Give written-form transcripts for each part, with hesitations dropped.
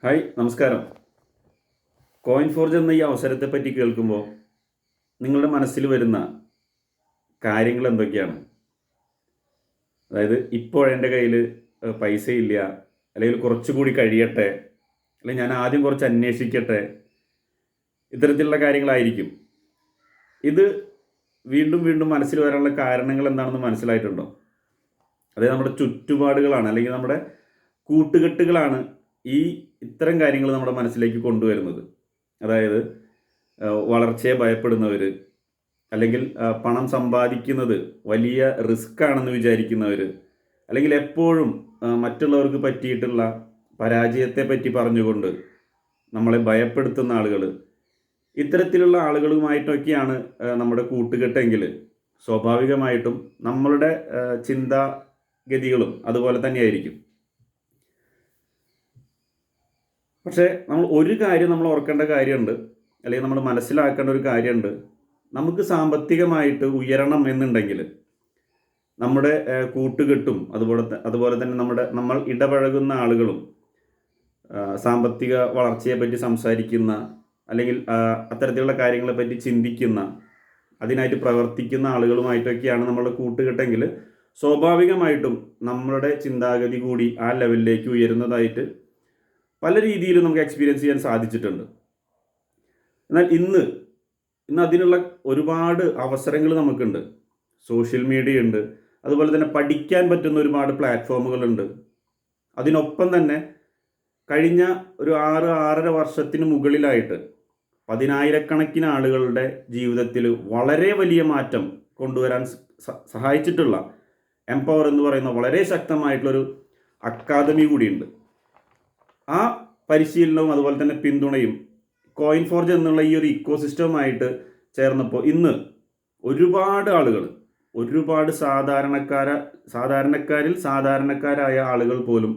Hi, നമസ്കാരം. Coin forge എന്ന ഈ അവസരത്തെപ്പറ്റി കേൾക്കുമ്പോൾ നിങ്ങളുടെ മനസ്സിൽ വരുന്ന കാര്യങ്ങൾ എന്തൊക്കെയാണ്? അതായത് ഇപ്പോൾ എൻ്റെ കയ്യിൽ പൈസയില്ല, അല്ലെങ്കിൽ കുറച്ചുകൂടി കഴിയട്ടെ, അല്ലെങ്കിൽ ഞാൻ ആദ്യം കുറച്ച് അന്വേഷിക്കട്ടെ, ഇത്തരത്തിലുള്ള കാര്യങ്ങളായിരിക്കും. ഇത് വീണ്ടും വീണ്ടും മനസ്സിൽ വരാനുള്ള കാരണങ്ങൾ എന്താണെന്ന് മനസ്സിലായിട്ടുണ്ടോ? അതായത് നമ്മുടെ ചുറ്റുപാടുകളാണ്, അല്ലെങ്കിൽ നമ്മുടെ കൂട്ടുകെട്ടുകളാണ് ഈ ഇത്തരം കാര്യങ്ങൾ നമ്മുടെ മനസ്സിലേക്ക് കൊണ്ടുവരുന്നത്. അതായത് വളർച്ചയെ ഭയപ്പെടുന്നവർ, അല്ലെങ്കിൽ പണം സമ്പാദിക്കുന്നത് വലിയ റിസ്ക് ആണെന്ന് വിചാരിക്കുന്നവർ, അല്ലെങ്കിൽ എപ്പോഴും മറ്റുള്ളവർക്ക് പറ്റിയിട്ടുള്ള പരാജയത്തെ പറ്റി പറഞ്ഞുകൊണ്ട് നമ്മളെ ഭയപ്പെടുത്തുന്ന ആളുകൾ, ഇത്തരത്തിലുള്ള ആളുകളുമായിട്ടൊക്കെയാണ് നമ്മുടെ കൂട്ടുകെട്ടെങ്കിൽ സ്വാഭാവികമായിട്ടും നമ്മളുടെ ചിന്താഗതികളും അതുപോലെ തന്നെയായിരിക്കും. പക്ഷേ ഒരു കാര്യം നമ്മൾ ഓർക്കേണ്ട കാര്യമുണ്ട്, അല്ലെങ്കിൽ നമ്മൾ മനസ്സിലാക്കേണ്ട ഒരു കാര്യമുണ്ട്. നമുക്ക് സാമ്പത്തികമായിട്ട് ഉയരണം എന്നുണ്ടെങ്കിൽ നമ്മുടെ കൂട്ടുകെട്ടും അതുപോലെ തന്നെ നമ്മൾ ഇടപഴകുന്ന ആളുകളും സാമ്പത്തിക വളർച്ചയെ പറ്റി സംസാരിക്കുന്ന, അല്ലെങ്കിൽ അത്തരത്തിലുള്ള കാര്യങ്ങളെ പറ്റി ചിന്തിക്കുന്ന, അതിനായിട്ട് പ്രവർത്തിക്കുന്ന ആളുകളുമായിട്ടൊക്കെയാണ് നമ്മളുടെ കൂട്ടുകെട്ടെങ്കിൽ സ്വാഭാവികമായിട്ടും നമ്മളുടെ ചിന്താഗതി കൂടി ആ ലെവലിലേക്ക് ഉയരുന്നതായിട്ട് പല രീതിയിലും നമുക്ക് എക്സ്പീരിയൻസ് ചെയ്യാൻ സാധിച്ചിട്ടുണ്ട്. എന്നാൽ ഇന്ന് അതിനുള്ള ഒരുപാട് അവസരങ്ങൾ നമുക്കുണ്ട്. സോഷ്യൽ മീഡിയ ഉണ്ട്, അതുപോലെ തന്നെ പഠിക്കാൻ പറ്റുന്ന ഒരുപാട് പ്ലാറ്റ്ഫോമുകളുണ്ട്. അതിനൊപ്പം തന്നെ കഴിഞ്ഞ ഒരു 6-6.5 വർഷത്തിന് മുകളിലായിട്ട് 10,000-കണക്കിന് ആളുകളുടെ ജീവിതത്തിൽ വളരെ വലിയ മാറ്റം കൊണ്ടുവരാൻ സഹായിച്ചിട്ടുള്ള എംപവർ എന്ന് പറയുന്ന വളരെ ശക്തമായിട്ടുള്ളൊരു അക്കാദമി കൂടിയുണ്ട്. ആ പരിശീലനവും അതുപോലെ തന്നെ പിന്തുണയും കോയിൻ ഫോർജ് എന്നുള്ള ഈ ഒരു ഇക്കോസിസ്റ്റവുമായിട്ട് ചേർന്നപ്പോൾ ഇന്ന് ഒരുപാട് ആളുകൾ, ഒരുപാട് സാധാരണക്കാരിൽ സാധാരണക്കാരായ ആളുകൾ പോലും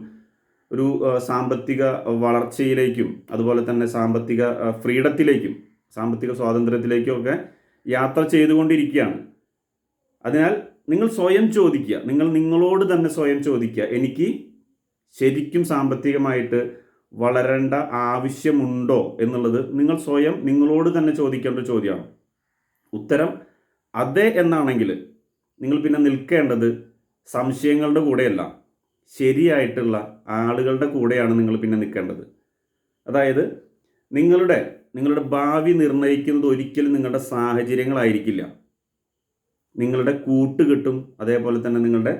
ഒരു സാമ്പത്തിക വളർച്ചയിലേക്കും അതുപോലെ തന്നെ സാമ്പത്തിക ഫ്രീഡത്തിലേക്കും സാമ്പത്തിക സ്വാതന്ത്ര്യത്തിലേക്കും ഒക്കെ യാത്ര ചെയ്തുകൊണ്ടിരിക്കുകയാണ്. അതിനാൽ നിങ്ങൾ സ്വയം ചോദിക്കുക, നിങ്ങളോട് തന്നെ സ്വയം ചോദിക്കുക, എനിക്ക് ശരിക്കും സാമ്പത്തികമായിട്ട് വളരേണ്ട ആവശ്യമുണ്ടോ എന്നുള്ളത് നിങ്ങൾ സ്വയം നിങ്ങളോട് തന്നെ ചോദിക്കേണ്ട ഒരു ചോദ്യമാണ്. ഉത്തരം അതെ എന്നാണെങ്കിൽ നിങ്ങൾ പിന്നെ നിൽക്കേണ്ടത് സംശയങ്ങളുടെ കൂടെയല്ല, ശരിയായിട്ടുള്ള ആളുകളുടെ കൂടെയാണ് നിങ്ങൾ പിന്നെ നിൽക്കേണ്ടത്. അതായത് നിങ്ങളുടെ ഭാവി നിർണ്ണയിക്കുന്നത് ഒരിക്കലും നിങ്ങളുടെ സാഹചര്യങ്ങളായിരിക്കില്ല. നിങ്ങളുടെ കൂട്ടുകെട്ടും അതേപോലെ തന്നെ നിങ്ങളുടെ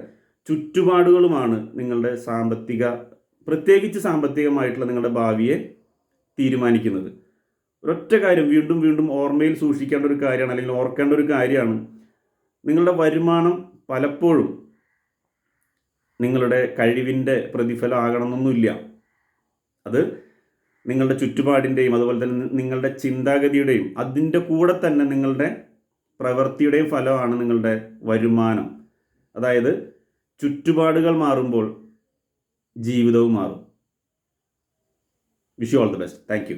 ചുറ്റുപാടുകളുമാണ് നിങ്ങളുടെ പ്രത്യേകിച്ച് സാമ്പത്തികമായിട്ടുള്ള നിങ്ങളുടെ ഭാവിയെ തീരുമാനിക്കുന്നത്. ഒരൊറ്റ കാര്യം വീണ്ടും വീണ്ടും ഓർമ്മയിൽ സൂക്ഷിക്കേണ്ട ഒരു കാര്യമാണ്, അല്ലെങ്കിൽ ഓർക്കേണ്ട ഒരു കാര്യമാണ്, നിങ്ങളുടെ വരുമാനം പലപ്പോഴും നിങ്ങളുടെ കഴിവിൻ്റെ പ്രതിഫലം ആകണമെന്നൊന്നുമില്ല. അത് നിങ്ങളുടെ ചുറ്റുപാടിൻ്റെയും അതുപോലെ തന്നെ നിങ്ങളുടെ ചിന്താഗതിയുടെയും അതിൻ്റെ കൂടെ തന്നെ നിങ്ങളുടെ പ്രവൃത്തിയുടെയും ഫലമാണ് നിങ്ങളുടെ വരുമാനം. അതായത് ചുറ്റുപാടുകൾ മാറുമ്പോൾ ജീവിതവും മാറും. Wish you all the best. Thank you.